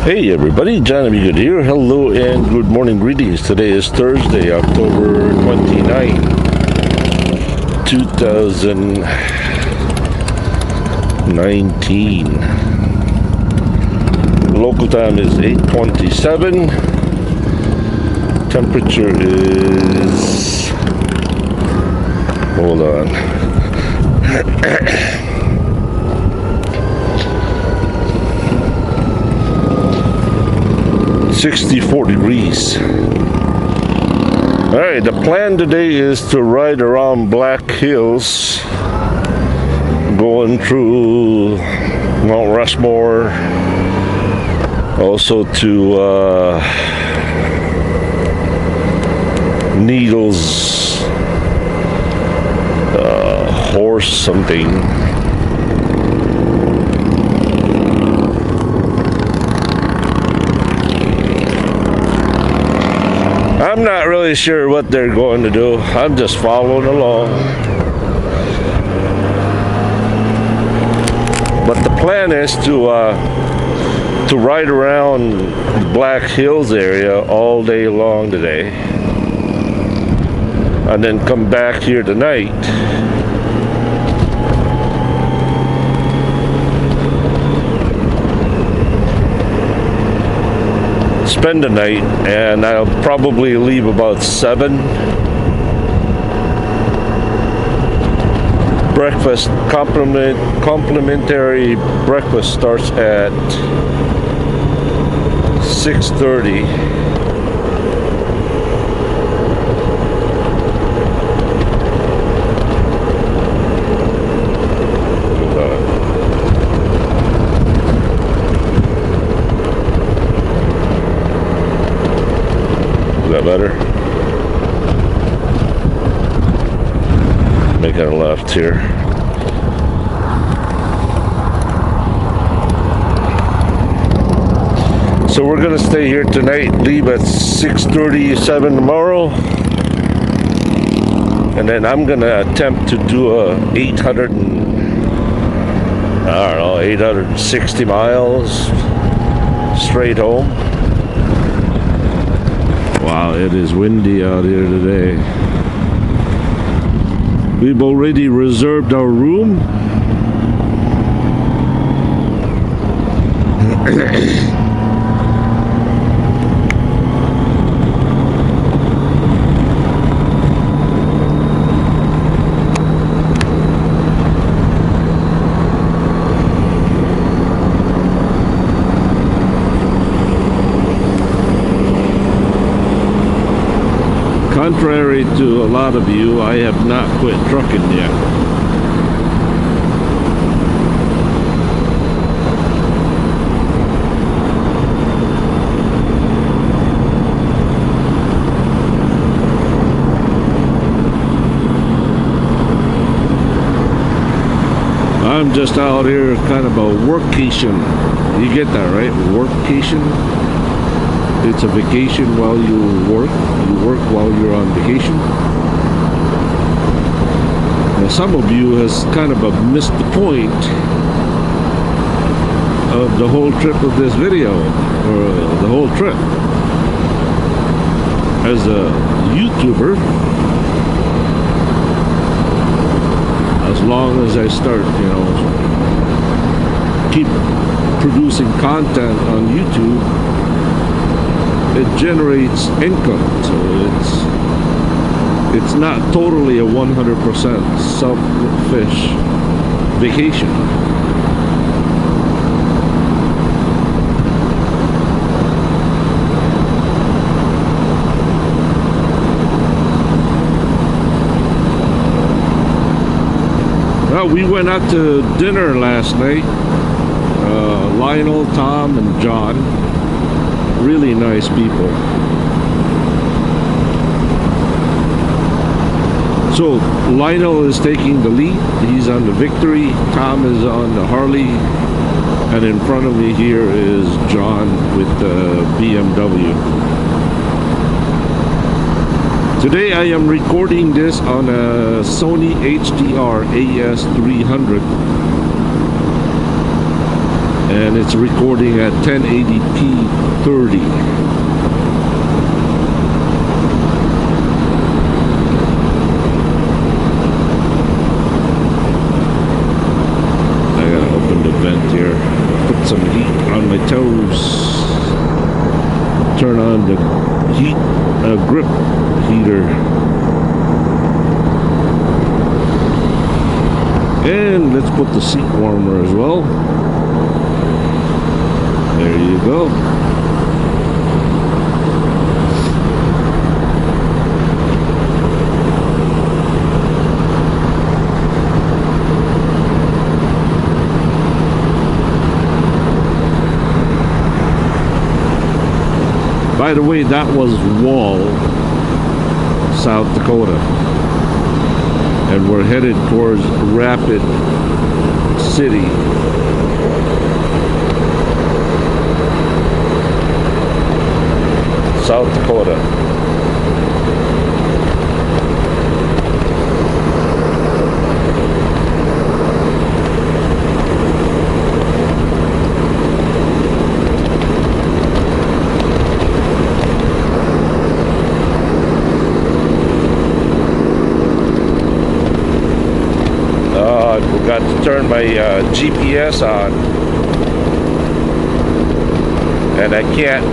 Hey everybody, John B. Good here. Hello and good morning greetings. Today is Thursday, October 29, 2019. Local time is 8:27. Temperature is... Hold on. 64 degrees. Alright, the plan today is to ride around Black Hills, going through Mount Rushmore, also to Needles horse something. I'm not really sure what they're going to do. I'm just following along. But the plan is to ride around the Black Hills area all day long today, and then come back here tonight. Spend the night, and I'll probably leave about 7. Breakfast, complimentary breakfast starts at 6:30. Better. Make a left here. So we're gonna stay here tonight, leave at 6:37 tomorrow, and then I'm gonna attempt to do a 860 miles straight home. Wow, it is windy out here today. We've already reserved our room. Contrary to a lot of you, I have not quit trucking yet. I'm just out here kind of a workcation. You get that, right? Workcation. It's a vacation while you work. You work while you're on vacation. Now, some of you has kind of missed the point of the whole trip of this video, or the whole trip. As a YouTuber, as long as I start, keep producing content on YouTube, it generates income, so it's not totally a 100% selfish vacation. Well, we went out to dinner last night. Lionel, Tom, and John. Really nice people. So Lionel is taking the lead. He's on the Victory. Tom is on the Harley. And in front of me here is John with the BMW. Today I am recording this on a Sony HDR AS300. and it's recording at 1080p 30. I gotta open the vent here, put some heat on my toes, turn on the heat grip heater, and let's put the seat warmer as well. There you go. By the way, that was Wall, South Dakota, and we're headed towards Rapid City. South Dakota. I forgot to turn my GPS on, and I can't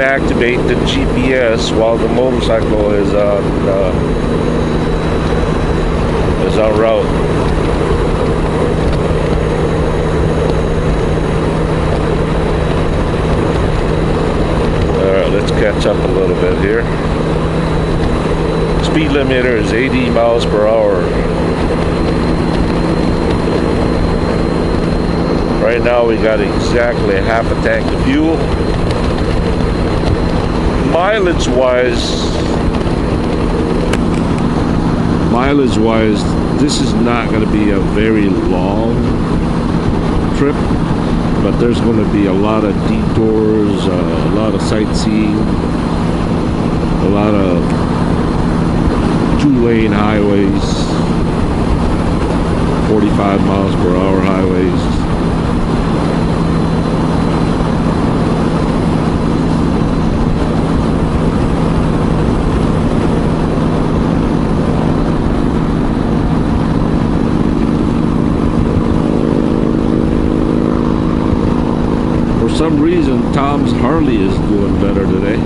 activate the GPS while the motorcycle is on route. All right, let's catch up a little bit here. Speed limiter is 80 miles per hour. Right now we got exactly half a tank of fuel. Mileage wise, this is not going to be a very long trip, but there's going to be a lot of detours, a lot of sightseeing, a lot of 2-lane highways, 45 miles per hour highways. For some reason, Tom's Harley is doing better today.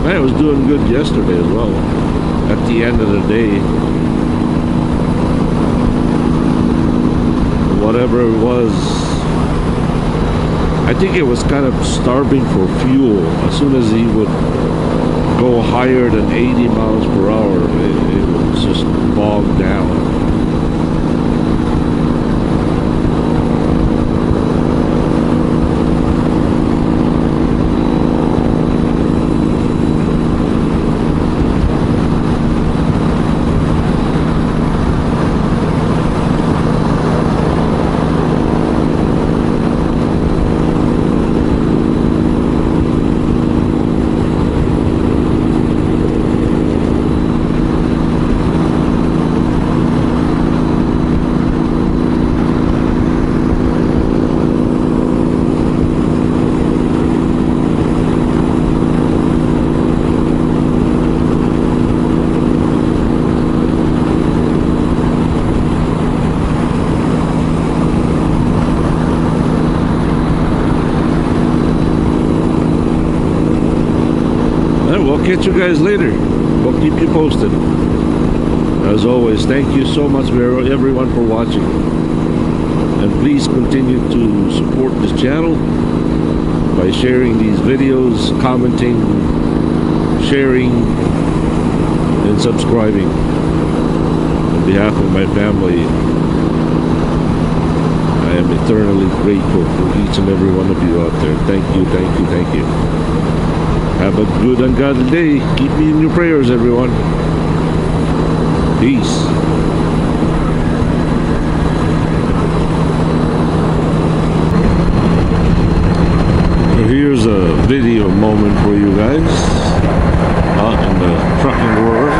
Man, it was doing good yesterday as well. At the end of the day, whatever it was, I think it was kind of starving for fuel. As soon as he would go higher than 80 miles per hour, it would just bog down. We'll catch you guys later. We'll keep you posted. As always, thank you so much everyone for watching. And please continue to support this channel by sharing these videos, commenting, sharing, and subscribing. On behalf of my family, I am eternally grateful for each and every one of you out there. Thank you, thank you, thank you. Have a good and godly day. Keep me in your prayers, everyone. Peace. Here's a video moment for you guys out in the trucking world.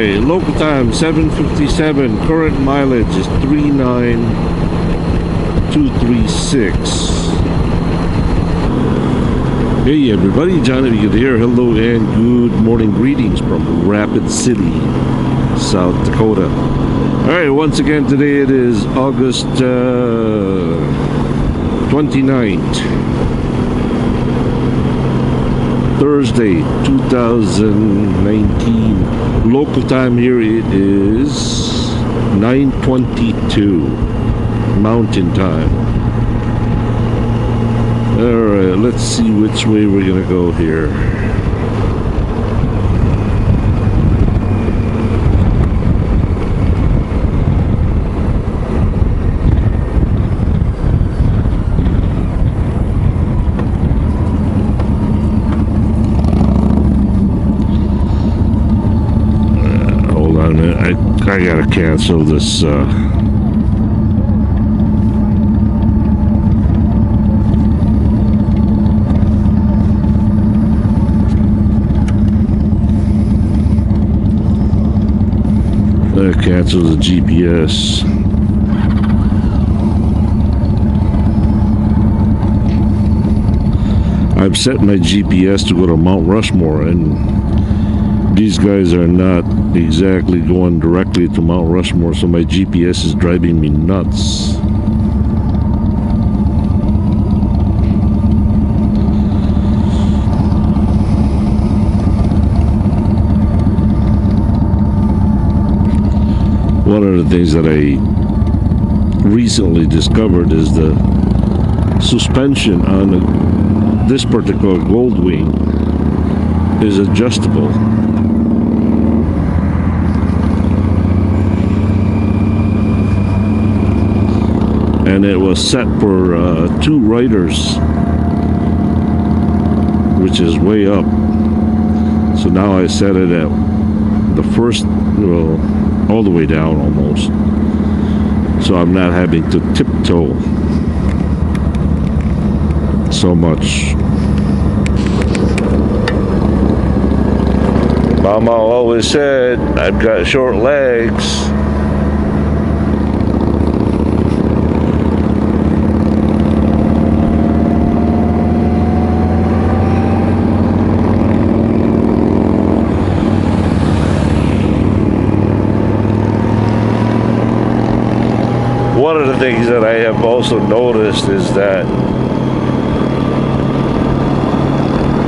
Alright, local time 7:57. Current mileage is 39236. Hey everybody, John Egan here. Hello and good morning greetings from Rapid City, South Dakota. Alright, once again today it is August 29th, Thursday 2019. Local time here it is 9:22 Mountain Time. Alright, let's see which way we're gonna go here. Hold on a minute, I gotta cancel this cancel the GPS. I've set my GPS to go to Mount Rushmore, and these guys are not exactly going directly to Mount Rushmore, so my GPS is driving me nuts. One of the things that I recently discovered is the suspension on this particular Goldwing is adjustable. And it was set for 2 riders, which is way up. So now I set it at the first, well, all the way down almost, so I'm not having to tiptoe so much. Mama always said I've got short legs. One of the things that I have also noticed is that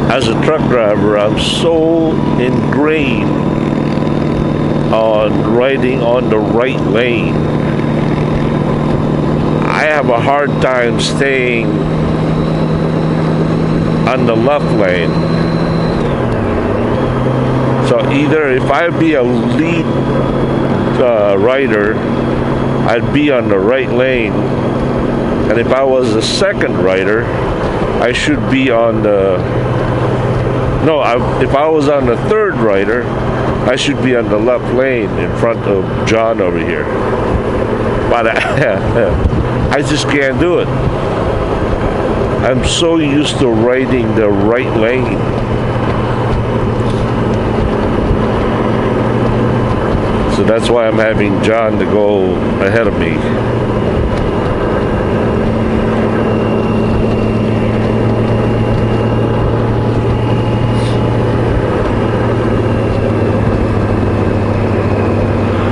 as a truck driver, I'm so ingrained on riding on the right lane. I have a hard time staying on the left lane. So either if I be a lead rider, I'd be on the right lane, and if I was a second rider, I should be on the if I was on the third rider, I should be on the left lane in front of John over here. But I just can't do it. I'm so used to riding the right lane. So that's why I'm having John to go ahead of me.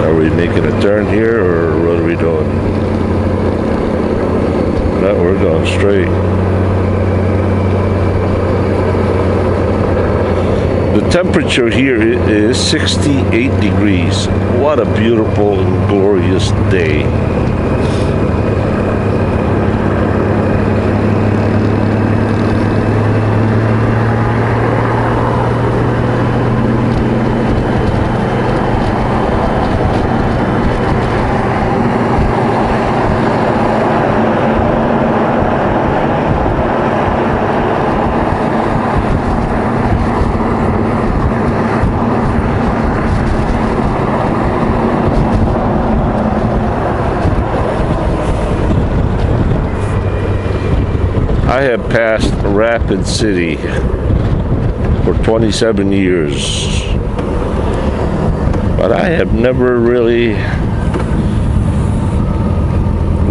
Are we making a turn here, or what are we doing? No, we're going straight. The temperature here is 68 degrees. What a beautiful and glorious day. I have passed Rapid City for 27 years. But I have never really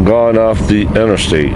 gone off the interstate.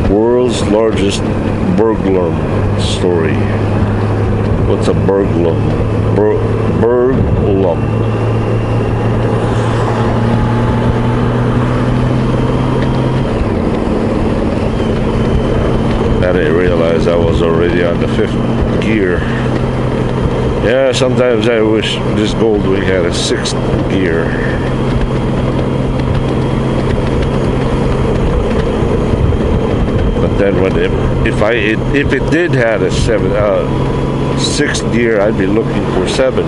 World's largest burglar story. What's a burglar? Burglum. I didn't realize I was already on the 5th gear. Yeah, sometimes I wish this Goldwing had a 6th gear. But then when if it did have a 6th gear, I'd be looking for 7.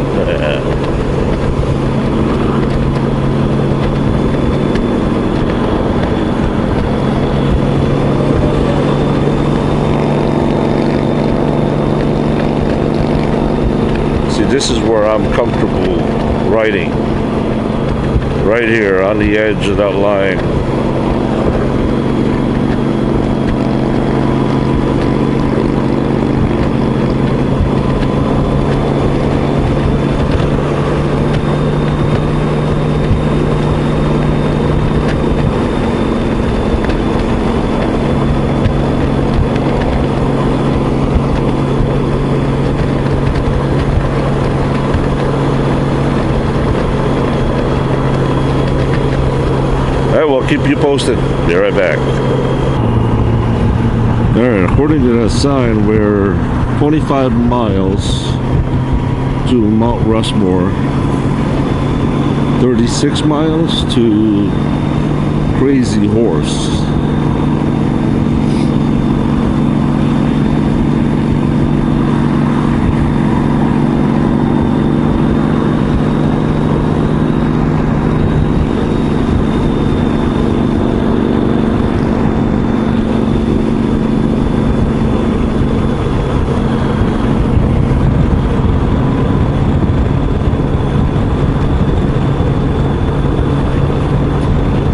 See, this is where I'm comfortable riding. Right here on the edge of that line. Keep you posted. Be right back. Alright, according to that sign, we're 25 miles to Mount Rushmore, 36 miles to Crazy Horse.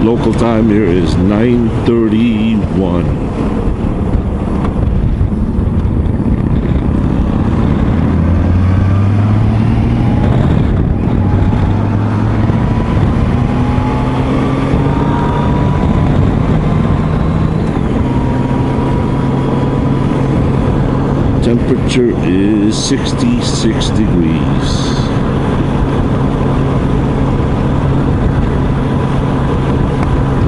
Local time here is 9:31. Temperature is 66 degrees.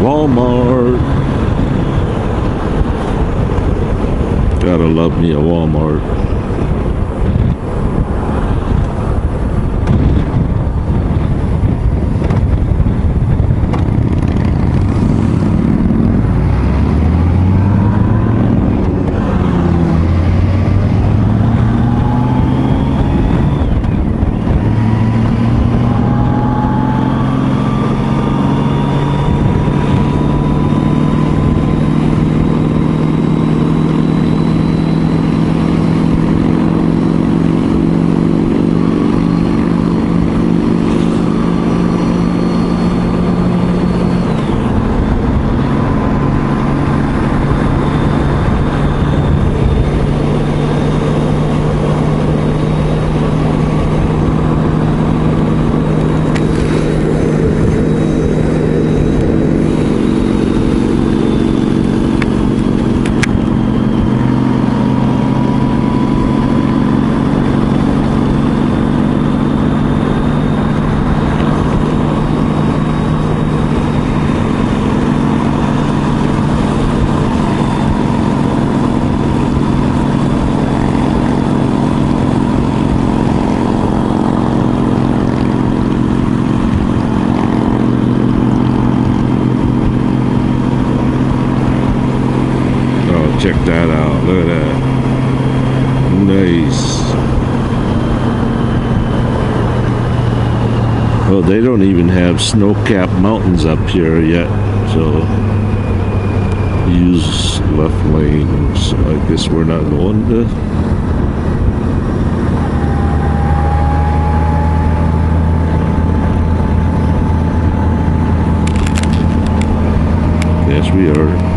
Walmart. Gotta love me a Walmart. Check that out. Look at that. Nice. Well, they don't even have snow-capped mountains up here yet, so use left lane. So I guess we're not going to. Yes, we are.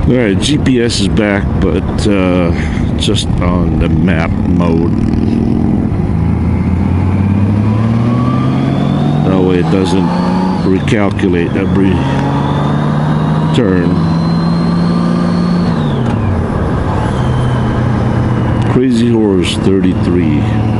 Alright, GPS is back, but just on the map mode. That way it doesn't recalculate every turn. Crazy Horse 33.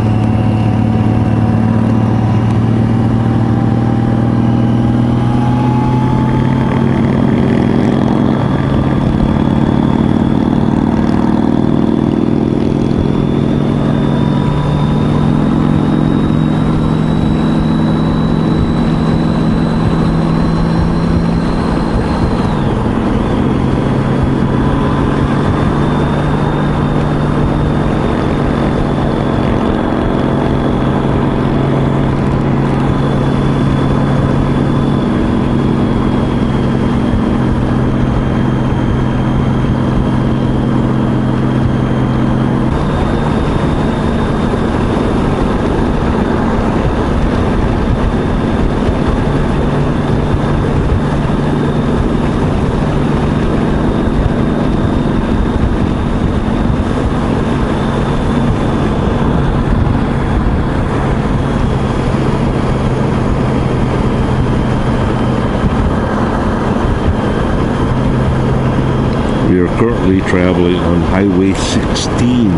We are currently traveling on Highway 16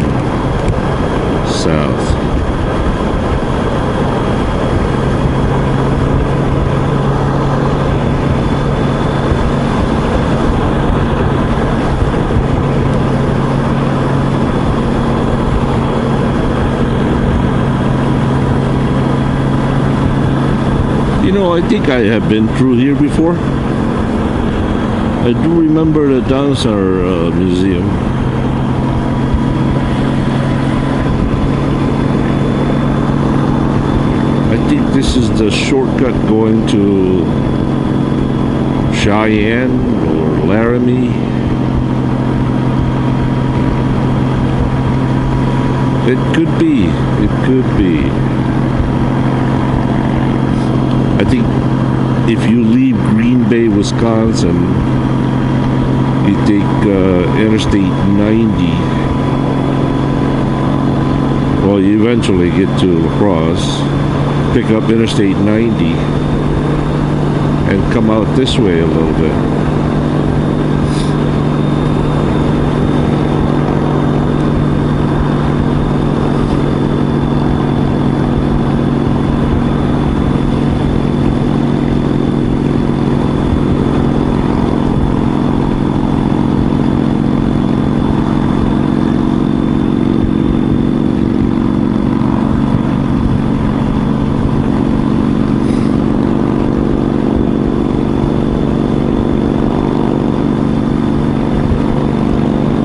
south. You know, I think I have been through here before. I do remember the dinosaur museum. I think this is the shortcut going to Cheyenne or Laramie. It could be. It could be. I think if you leave Green Bay, Wisconsin, you take Interstate 90. Well, you eventually get to La Crosse, pick up Interstate 90, and come out this way a little bit.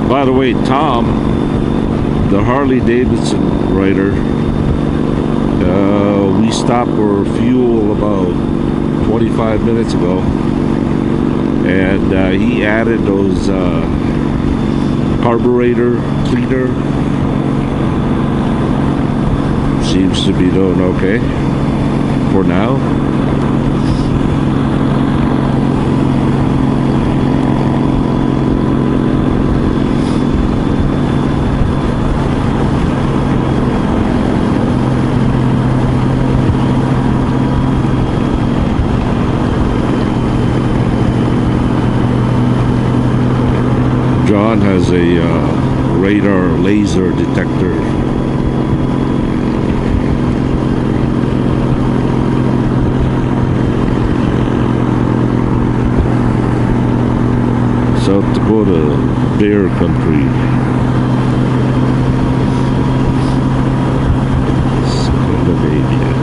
By the way, Tom, the Harley Davidson rider, we stopped for fuel about 25 minutes ago, and he added those carburetor cleaner. Seems to be doing okay for now. John has a radar laser detector. South Dakota, bear country. Scandinavia.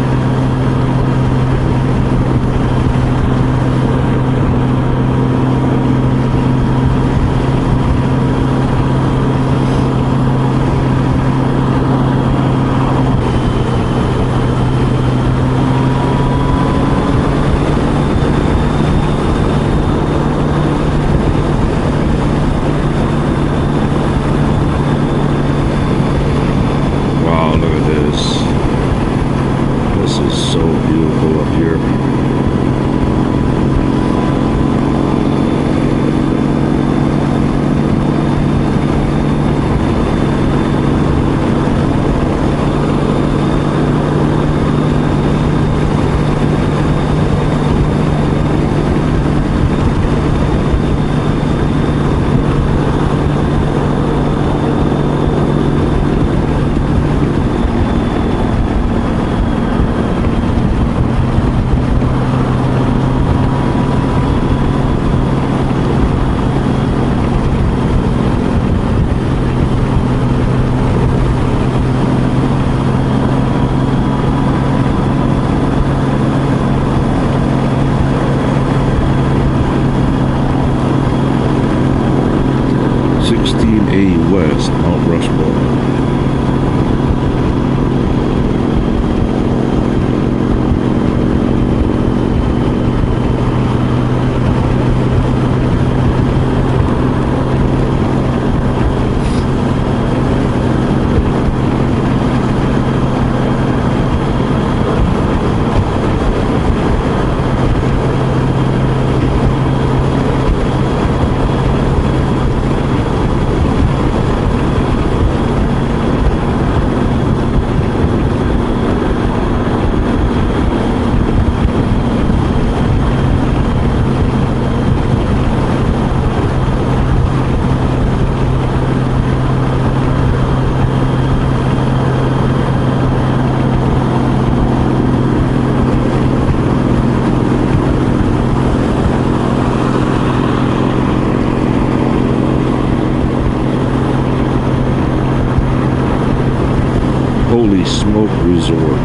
West, Mount Rushmore. Holy Smoke Resort.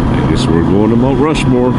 I guess we're going to Mount Rushmore.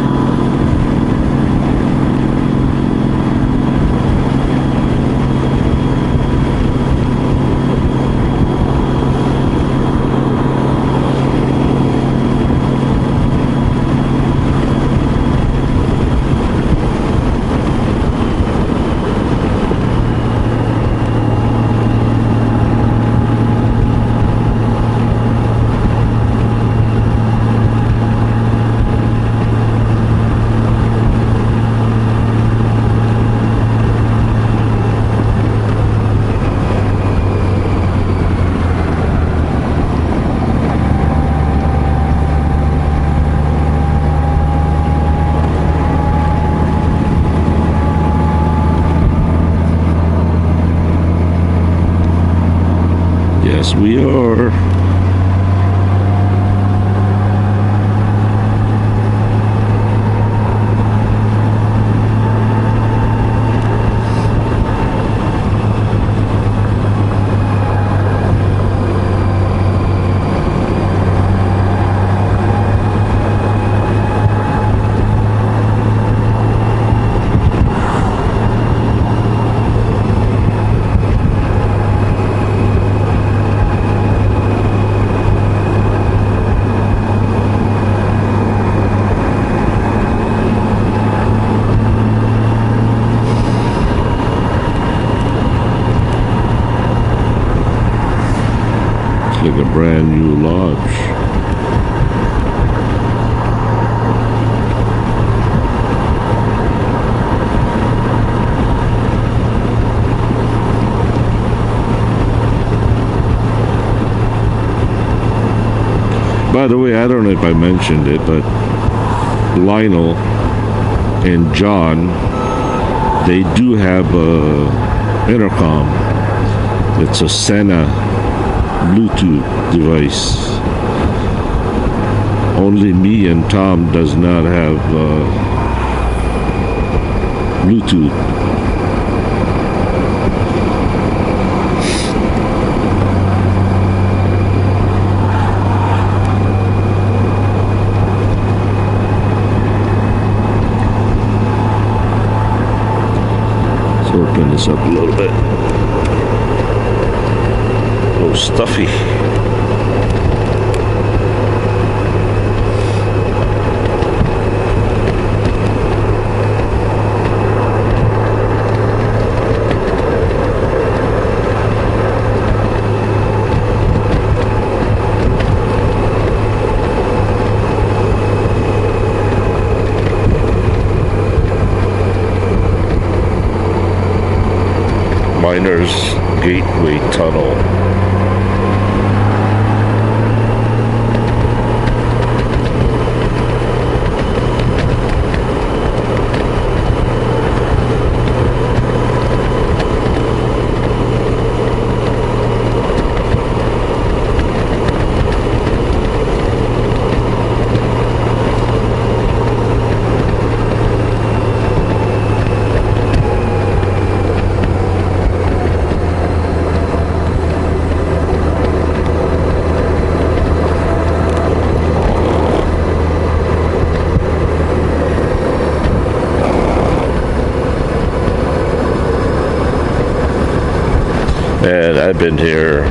Yes, we are. Like a brand new lodge. By the way, I don't know if I mentioned it, but Lionel and John, they do have a intercom. It's a Sena Bluetooth device. Only me and Tom does not have Bluetooth. Open this up a little bit. Oh, stuffy. Miners Gateway Tunnel. And I've been here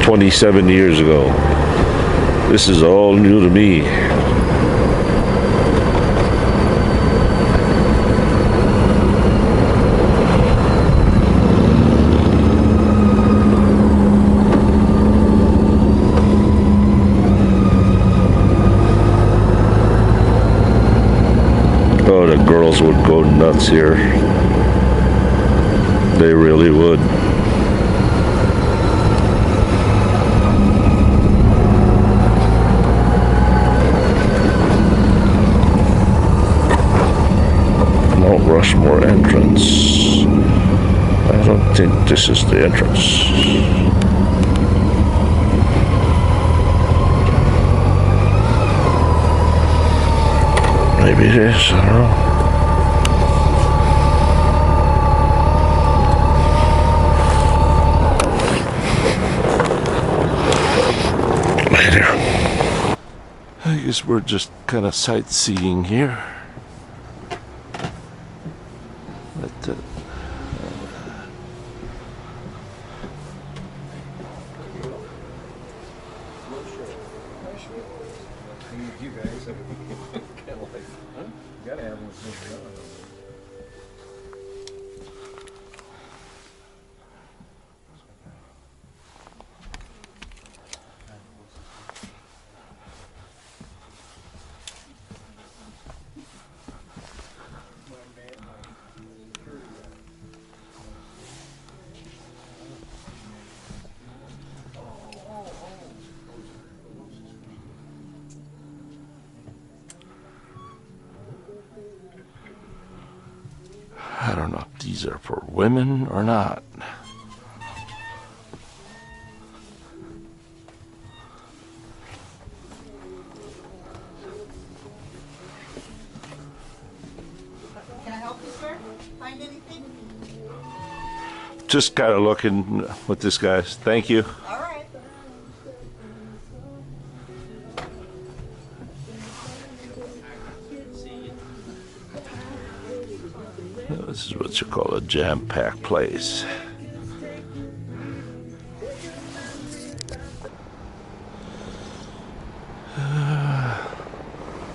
27 years ago. This is all new to me. Oh, the girls would go nuts here. They really would. Rushmore entrance. I don't think this is the entrance. Maybe it is, I don't know. Later. I guess we're just kind of sightseeing here. But you guys have kind of like, huh? You gotta have one. I don't know if these are for women or not. Can I help you, sir? Find anything? Just kind of looking with this guy. Thank you. All right. This is what you call a jam-packed place.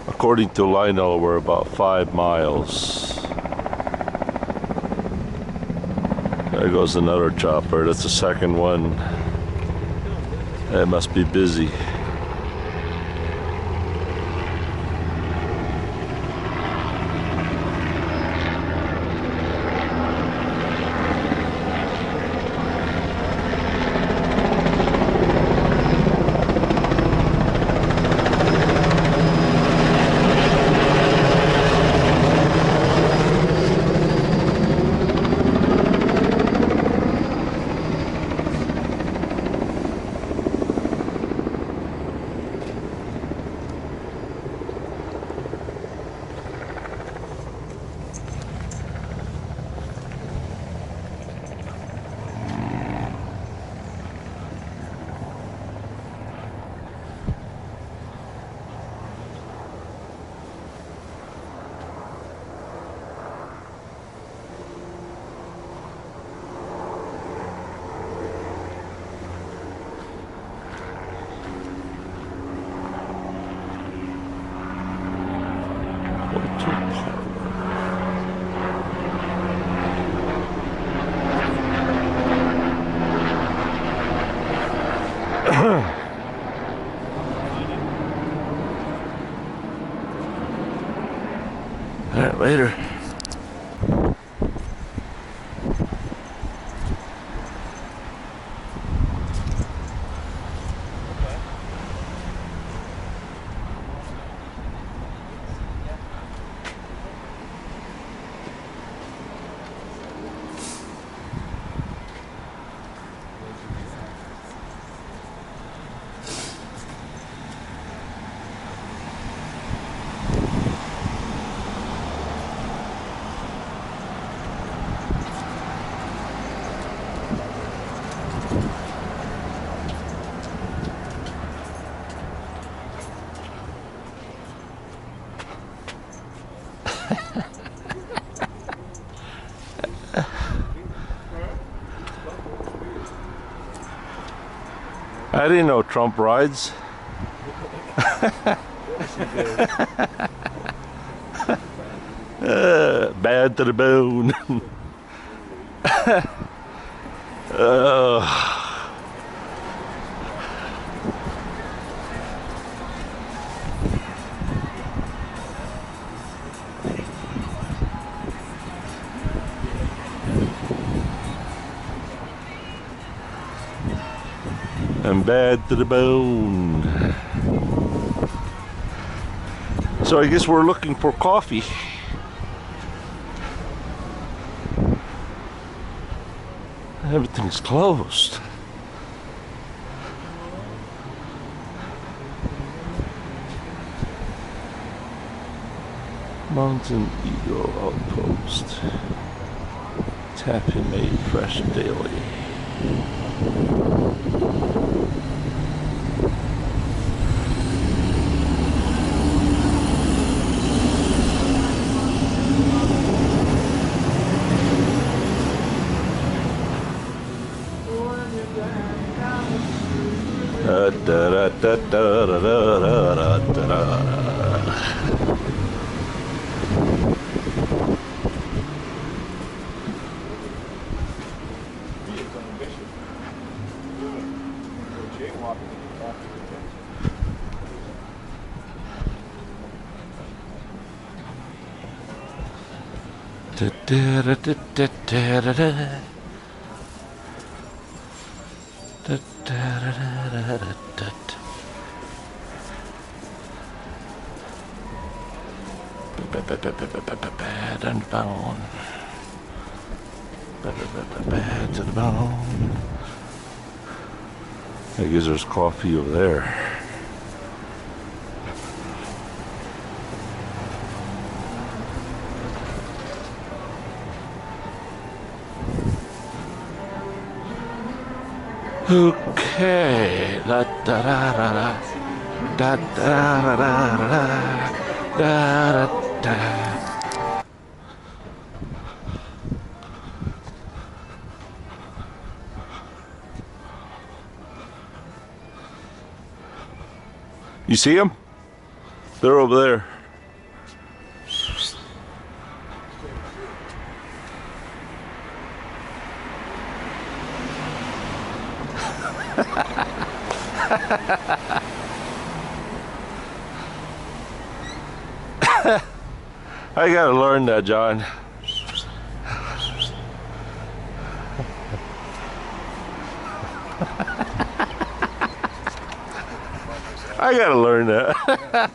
According to Lionel, we're about 5 miles. There goes another chopper. That's the second one. It must be busy. Alright, later. I didn't know Trump rides. Bad to the bone. I'm bad to the bone. So I guess we're looking for coffee. Everything's closed. Mountain Eagle Outpost. Taffy made fresh daily. Bad and bone. Bad to the bone. I guess there's coffee over there. Okay. Da da da da da da da da da da da da. You see them? They're over there. I gotta learn that, John. I gotta learn that.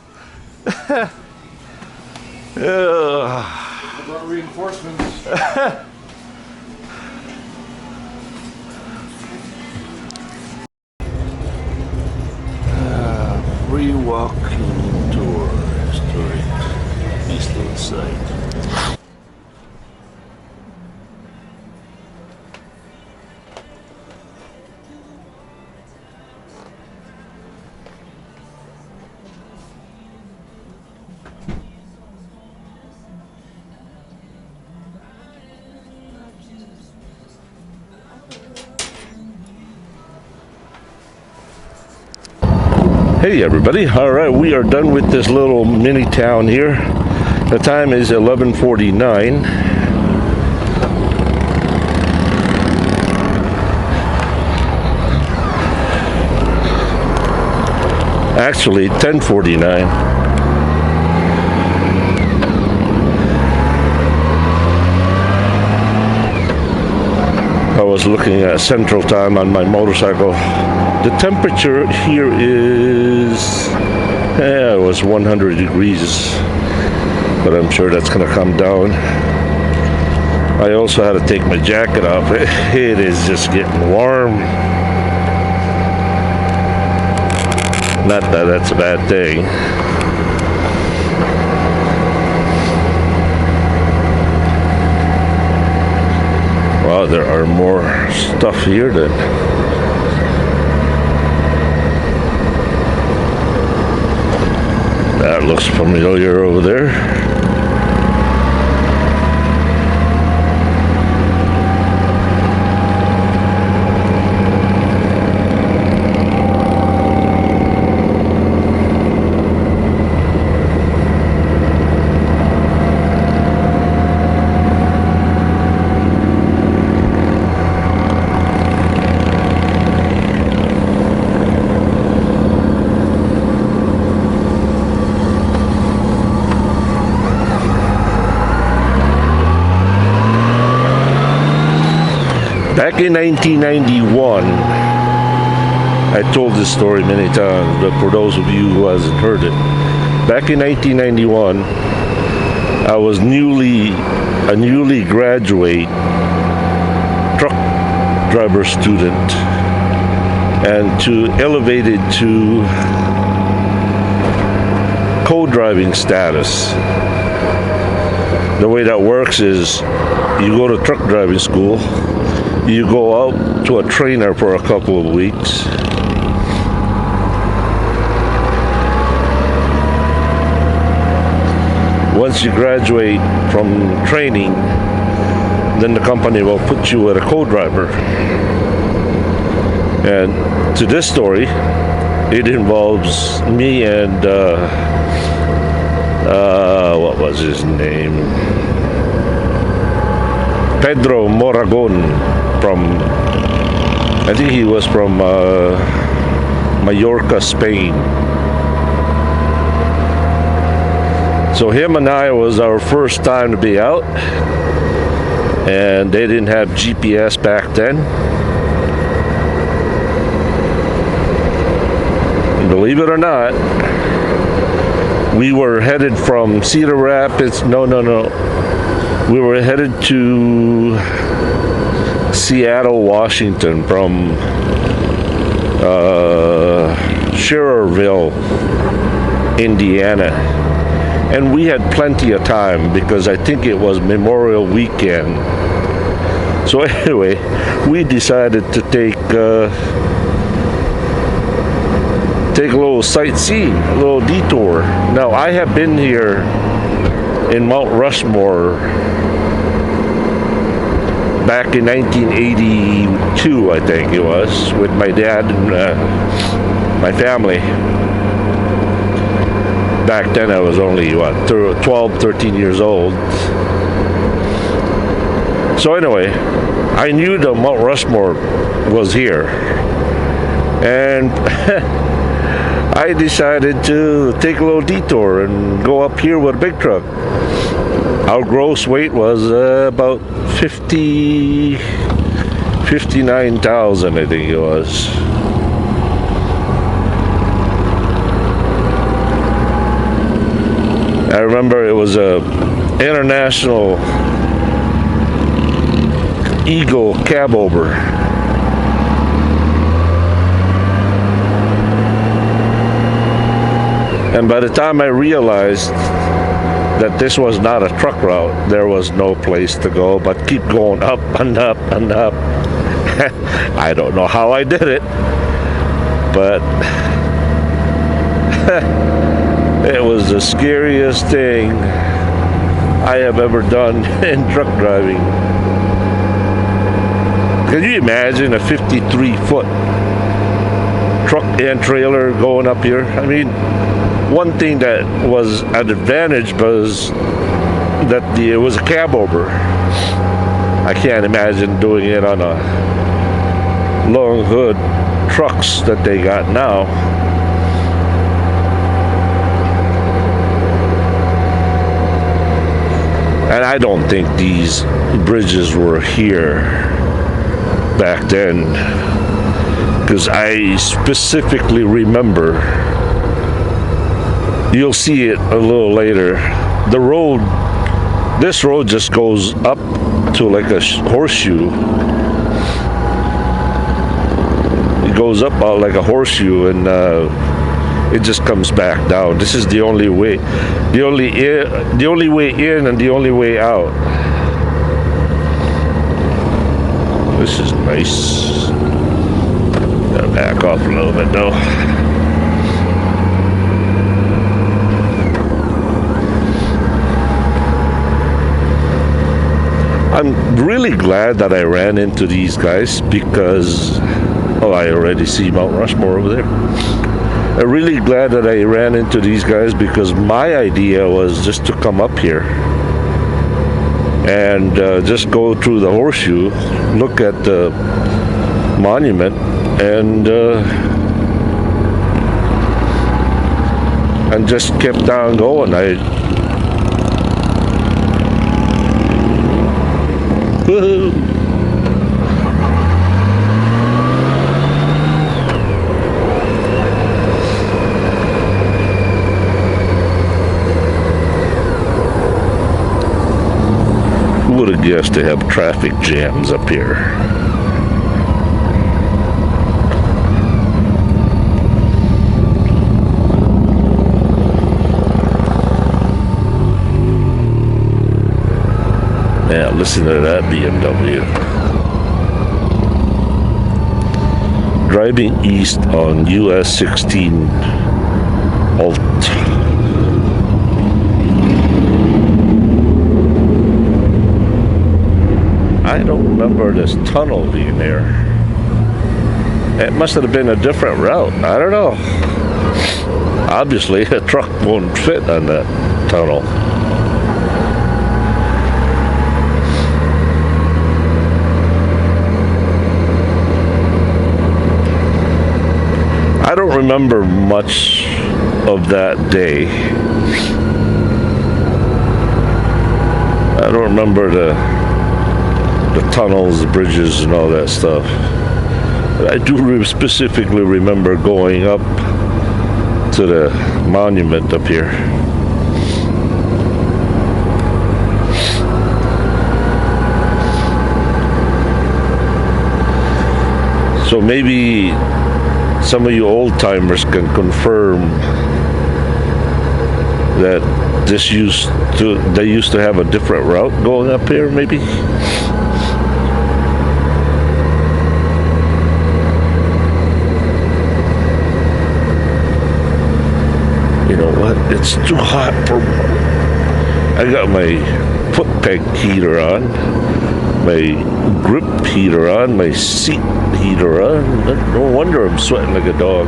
About reinforcements. Free walking tour, historic Keystone site. Hey everybody, alright, we are done with this little mini town here. The time is 11:49. Actually 10:49. was looking at Central Time on my motorcycle. The temperature here is, it was 100 degrees, but I'm sure that's going to come down. I also had to take my jacket off. It is just getting warm. Not that that's a bad thing. Wow, there are more stuff here then. That looks familiar over there. Back in 1991, I told this story many times, but for those of you who hasn't heard it, back in 1991, I was a newly graduate truck driver student, and to elevate it to co-driving status. The way that works is you go to truck driving school. You go out to a trainer for a couple of weeks. Once you graduate from training, then the company will put you with a co-driver. And to this story, it involves me and what was his name? Pedro Moragon. I think he was from Mallorca, Spain. So him and I was our first time to be out, and they didn't have GPS back then. And believe it or not, we were headed from Cedar Rapids. No. We were headed to Seattle, Washington from Schererville, Indiana. And we had plenty of time because I think it was Memorial Weekend. So anyway, we decided to take a little sightseeing, a little detour. Now, I have been here in Mount Rushmore back in 1982, I think it was, with my dad and my family. Back then I was only, 12, 13 years old. So anyway, I knew the Mount Rushmore was here. And I decided to take a little detour and go up here with a big truck. Our gross weight was about 59,000, I think it was. I remember it was a international Eagle cab over. And by the time I realized that this was not a truck route, there was no place to go but keep going up and up and up. I don't know how I did it, but it was the scariest thing I have ever done in truck driving. Can you imagine a 53-foot truck and trailer going up here? I mean, one thing that was an advantage was that it was a cab over. I can't imagine doing it on a long hood trucks that they got now. And I don't think these bridges were here back then, because I specifically remember, you'll see it a little later, the road, this road just goes up to like a horseshoe. It goes up like a horseshoe, and it just comes back down. This is the only way, the only way in and the only way out. This is nice. Gotta back off a little bit though. I'm really glad that I ran into these guys because, oh, I already see Mount Rushmore over there. I'm really glad that I ran into these guys because my idea was just to come up here and just go through the horseshoe, look at the monument, and just kept on going. Woohoo! Who would have guessed they have traffic jams up here? Yeah, listen to that BMW. Driving east on US 16 Alt. I don't remember this tunnel being there. It must have been a different route. I don't know. Obviously, a truck won't fit on that tunnel. I don't remember much of that day. I don't remember the tunnels, the bridges, and all that stuff. But I do specifically remember going up to the monument up here. So maybe some of you old timers can confirm that they used to have a different route going up here, maybe. You know what? It's too hot for. I got my foot peg heater on, my grip heater on, my seat heater on. No wonder I'm sweating like a dog.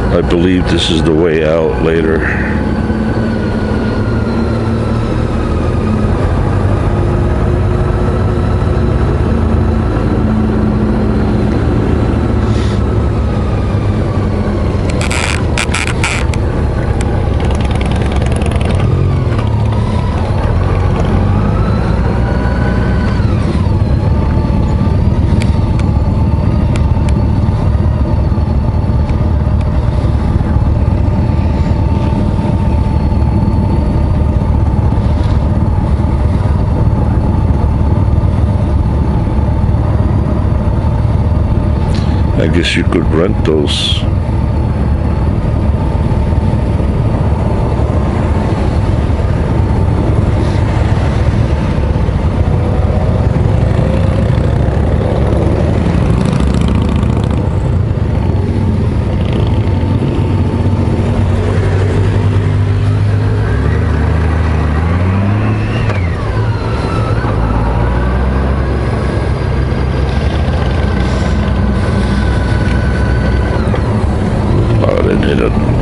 I believe this is the way out later. I guess you could rent those.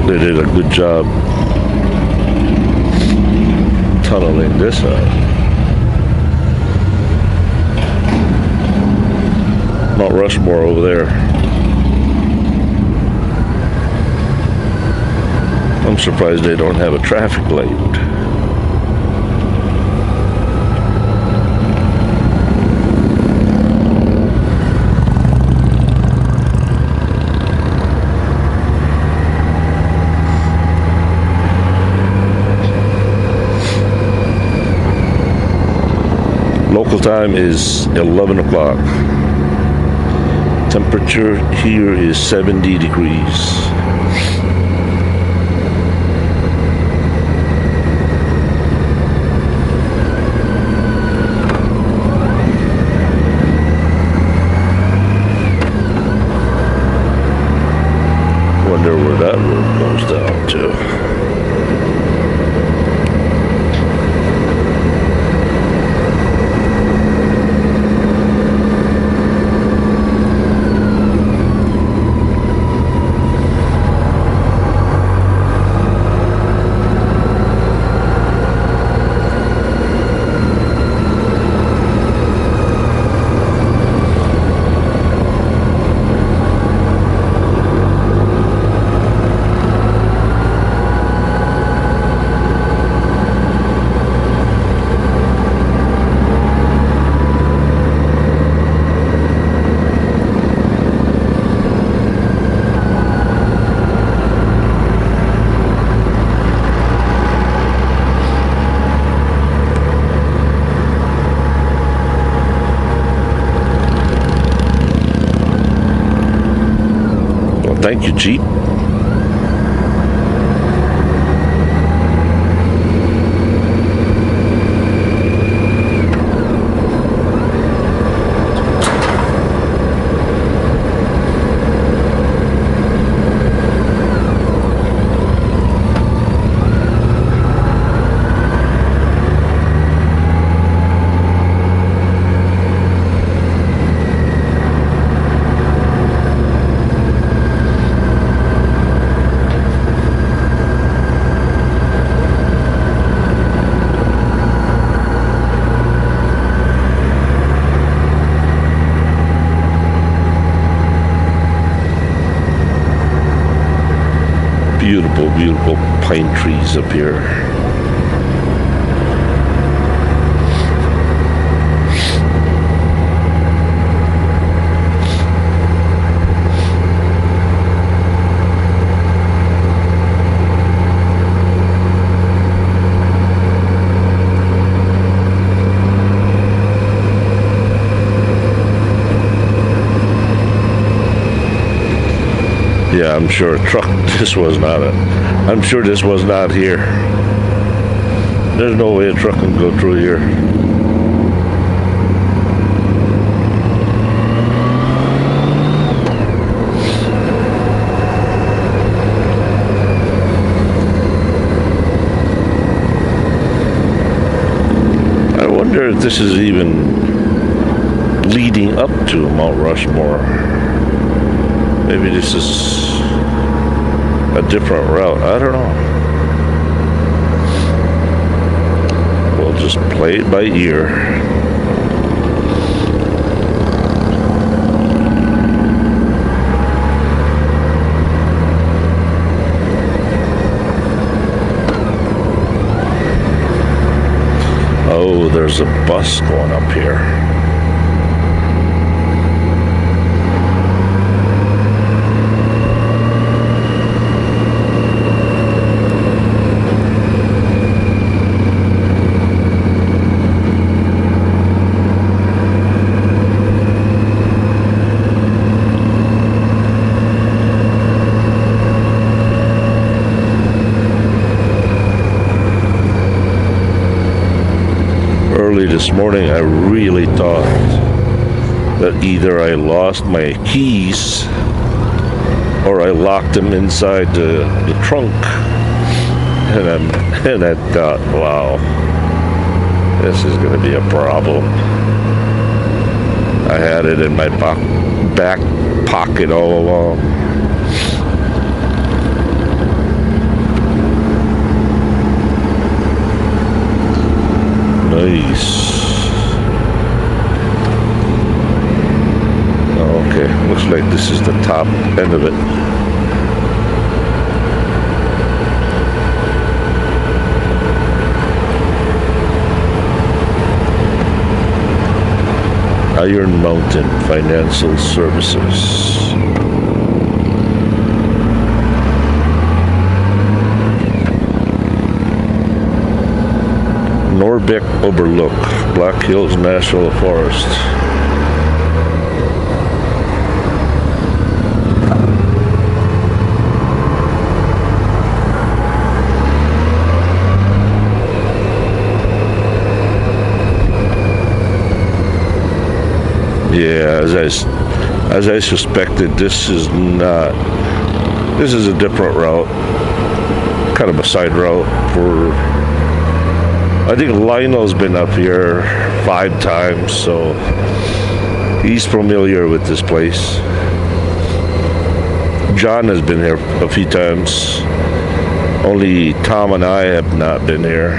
They did a good job tunneling this up. Mount Rushmore over there. I'm surprised they don't have a traffic light. Local time is 11 o'clock. Temperature here is 70 degrees. Wonder where that road goes down to. Thank you, Jeep. Beautiful, beautiful pine trees up here. Yeah, I'm sure a truck, I'm sure this was not here. There's no way a truck can go through here. I wonder if this is even leading up to Mount Rushmore. Maybe this is a different route. I don't know. We'll just play it by ear. Oh, there's a bus going up here. This morning I really thought that either I lost my keys or I locked them inside the trunk, and I thought, wow, this is going to be a problem. I had it in my back pocket all along. Nice. Oh, top end of it. Iron Mountain Financial Services. Norbeck Overlook, Black Hills National Forest. Yeah, as I suspected, this is a different route, kind of a side route for. I think Lionel's been up here 5 times, so he's familiar with this place. John has been here a few times. Only Tom and I have not been here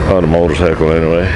on a motorcycle anyway.